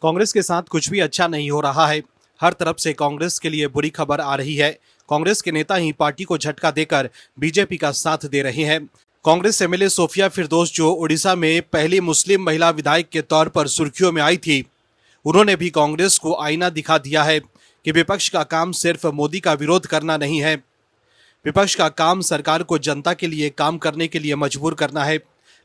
कांग्रेस के साथ कुछ भी अच्छा नहीं हो रहा है। हर तरफ से कांग्रेस के लिए बुरी खबर आ रही है। कांग्रेस के नेता ही पार्टी को झटका देकर बीजेपी का साथ दे रहे हैं। कांग्रेस एमएलए सोफिया फिरदौस, जो उड़ीसा में पहली मुस्लिम महिला विधायक के तौर पर सुर्खियों में आई थी, उन्होंने भी कांग्रेस को आईना दिखा दिया है कि विपक्ष का काम सिर्फ मोदी का विरोध करना नहीं है। विपक्ष का काम सरकार को जनता के लिए काम करने के लिए मजबूर करना है।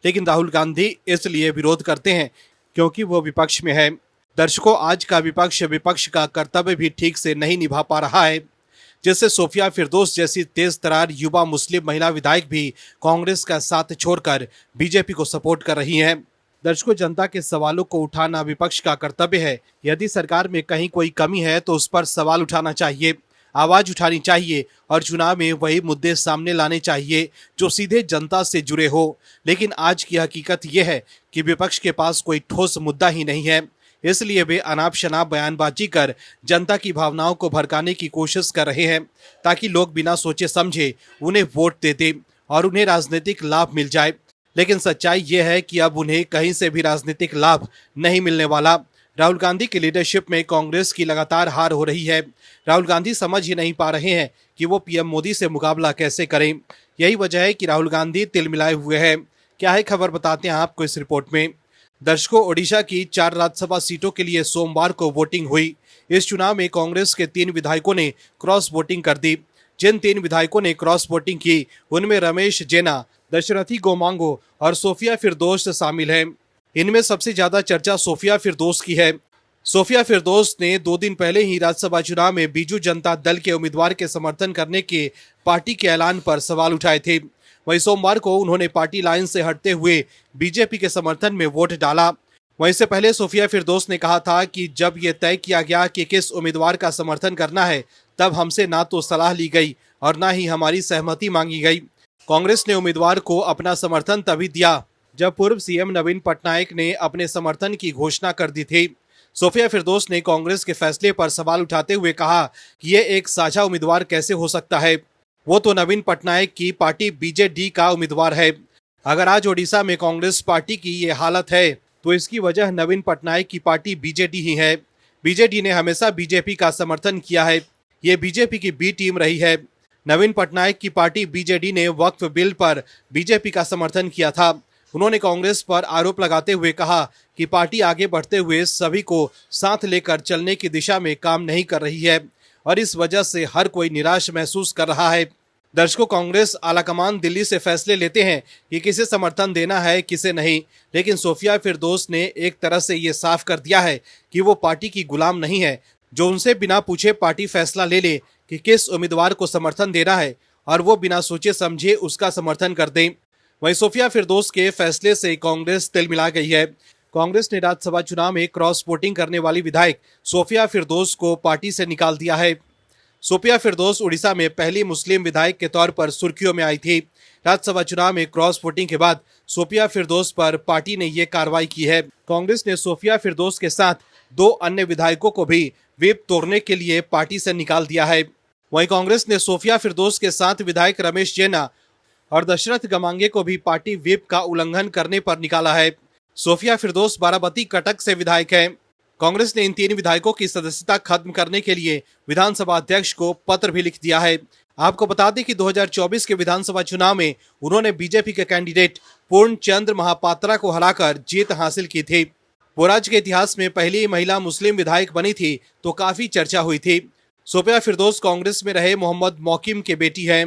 लेकिन राहुल गांधी इसलिए विरोध करते हैं क्योंकि वो विपक्ष में है। दर्शकों, आज का विपक्ष का कर्तव्य भी ठीक से नहीं निभा पा रहा है, जिससे सोफिया फिरदौस जैसी तेज तरार युवा मुस्लिम महिला विधायक भी कांग्रेस का साथ छोड़कर बीजेपी को सपोर्ट कर रही हैं। दर्शकों, जनता के सवालों को उठाना विपक्ष का कर्तव्य है। यदि सरकार में कहीं कोई कमी है तो उस पर सवाल उठाना चाहिए, आवाज उठानी चाहिए और चुनाव में वही मुद्दे सामने लाने चाहिए जो सीधे जनता से जुड़े हो। लेकिन आज की हकीकत यह है कि विपक्ष के पास कोई ठोस मुद्दा ही नहीं है, इसलिए वे अनाप शनाप बयानबाजी कर जनता की भावनाओं को भड़काने की कोशिश कर रहे हैं, ताकि लोग बिना सोचे समझे उन्हें वोट दे दें और उन्हें राजनीतिक लाभ मिल जाए। लेकिन सच्चाई यह है कि अब उन्हें कहीं से भी राजनीतिक लाभ नहीं मिलने वाला। राहुल गांधी की लीडरशिप में कांग्रेस की लगातार हार हो रही है। राहुल गांधी समझ ही नहीं पा रहे हैं कि वो पीएम मोदी से मुकाबला कैसे करें। यही वजह है कि राहुल गांधी तिलमिलाए हुए हैं। क्या है खबर, बताते हैं आपको इस रिपोर्ट में। दर्शकों, ओडिशा की 4 राज्यसभा सीटों के लिए सोमवार को वोटिंग हुई। इस चुनाव में कांग्रेस के 3 विधायकों ने क्रॉस वोटिंग कर दी। जिन 3 विधायकों ने क्रॉस वोटिंग की उनमें रमेश जेना, दशरथी गोमांगो और सोफिया फिरदौस शामिल हैं। इनमें सबसे ज्यादा चर्चा सोफिया फिरदौस की है। सोफिया फिरदौस ने 2 दिन पहले ही राज्यसभा चुनाव में बीजू जनता दल के उम्मीदवार के समर्थन करने के पार्टी के ऐलान पर सवाल उठाए थे। वहीं सोमवार को उन्होंने पार्टी लाइन से हटते हुए बीजेपी के समर्थन में वोट डाला। वहीं से पहले सोफिया फिरदौस ने कहा था कि जब यह तय किया गया कि किस उम्मीदवार का समर्थन करना है, तब हमसे ना तो सलाह ली गई और ना ही हमारी सहमति मांगी गई। कांग्रेस ने उम्मीदवार को अपना समर्थन तभी दिया जब पूर्व सीएम नवीन पटनायक ने अपने समर्थन की घोषणा कर दी थी। सोफिया फिरदौस ने कांग्रेस के फैसले पर सवाल उठाते हुए कहा कि ये एक साझा उम्मीदवार कैसे हो सकता है, वो तो नवीन पटनायक की पार्टी बीजेडी का उम्मीदवार है। अगर आज ओडिशा में कांग्रेस पार्टी की ये हालत है तो इसकी वजह नवीन पटनायक की पार्टी बीजेडी ही है। बीजेडी ने हमेशा बीजेपी का समर्थन किया है, ये बीजेपी की बी टीम रही है। नवीन पटनायक की पार्टी बीजेडी ने वक्फ बिल पर बीजेपी का समर्थन किया था। उन्होंने कांग्रेस पर आरोप लगाते हुए कहा कि पार्टी आगे बढ़ते हुए सभी को साथ लेकर चलने की दिशा में काम नहीं कर रही है और इस वजह से हर कोई निराश महसूस कर रहा है। दर्शकों, कांग्रेस आलाकमान दिल्ली से फैसले लेते हैं कि किसे समर्थन देना है, किसे नहीं। लेकिन सोफिया फिरदौस ने एक तरह से ये साफ कर दिया है कि वो पार्टी की गुलाम नहीं है, जो उनसे बिना पूछे पार्टी फैसला ले ले कि किस उम्मीदवार को समर्थन देना है और वो बिना सोचे समझे उसका समर्थन कर दें। वहीं सोफिया फिरदौस के फैसले से कांग्रेस तिलमिला गई है। कांग्रेस ने राज्यसभा चुनाव में क्रॉस वोटिंग करने वाली विधायक सोफिया फिरदौस को पार्टी से निकाल दिया है। सोफिया फिरदौस उड़ीसा में पहली मुस्लिम विधायक के तौर पर सुर्खियों में आई थी। राज्यसभा चुनाव में क्रॉस वोटिंग के बाद सोफिया फिरदौस पर पार्टी ने ये कार्रवाई की है। कांग्रेस ने सोफिया फिरदौस के साथ 2 अन्य विधायकों को भी व्हिप तोड़ने के लिए पार्टी से निकाल दिया है। वहीं कांग्रेस ने सोफिया फिरदौस के साथ विधायक रमेश जेना और दशरथ गमांगे को भी पार्टी व्हिप का उल्लंघन करने पर निकाला है। सोफिया फिरदौस बाराबती कटक से विधायक हैं। कांग्रेस ने इन 3 विधायकों की सदस्यता खत्म करने के लिए विधानसभा अध्यक्ष को पत्र भी लिख दिया है। आपको बता दें कि 2024 के विधानसभा चुनाव में उन्होंने बीजेपी के कैंडिडेट पूर्ण चंद्र महापात्रा को हराकर जीत हासिल की थी। वो राज्य के इतिहास में पहली महिला मुस्लिम विधायक बनी थी तो काफी चर्चा हुई थी। सोफिया फिरदौस कांग्रेस में रहे मोहम्मद मौकिम के बेटी हैं।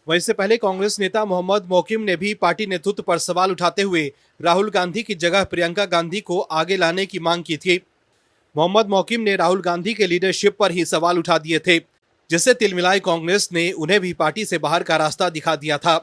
वैसे पहले कांग्रेस नेता मोहम्मद मौकिम ने भी पार्टी नेतृत्व पर सवाल उठाते हुए राहुल गांधी की जगह प्रियंका गांधी को आगे लाने की मांग की थी। मोहम्मद मौकिम ने राहुल गांधी के लीडरशिप पर ही सवाल उठा दिए थे, जिससे तिलमिलाई कांग्रेस ने उन्हें भी पार्टी से बाहर का रास्ता दिखा दिया था।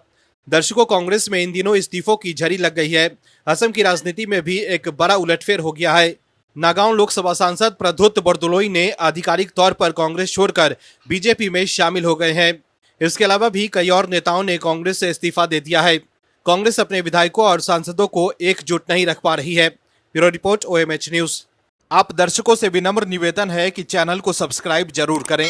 दर्शकों, कांग्रेस में इन दिनों इस्तीफों की झड़ी लग गई है। असम की राजनीति में भी एक बड़ा उलटफेर हो गया है। नागांव लोकसभा सांसद प्रद्युत बरदोलोई ने आधिकारिक तौर पर कांग्रेस छोड़कर बीजेपी में शामिल हो गए हैं। इसके अलावा भी कई और नेताओं ने कांग्रेस से इस्तीफा दे दिया है। कांग्रेस अपने विधायकों और सांसदों को एकजुट नहीं रख पा रही है। Bureau report, OMH news. आप दर्शकों से विनम्र निवेदन है कि चैनल को सब्सक्राइब जरूर करें।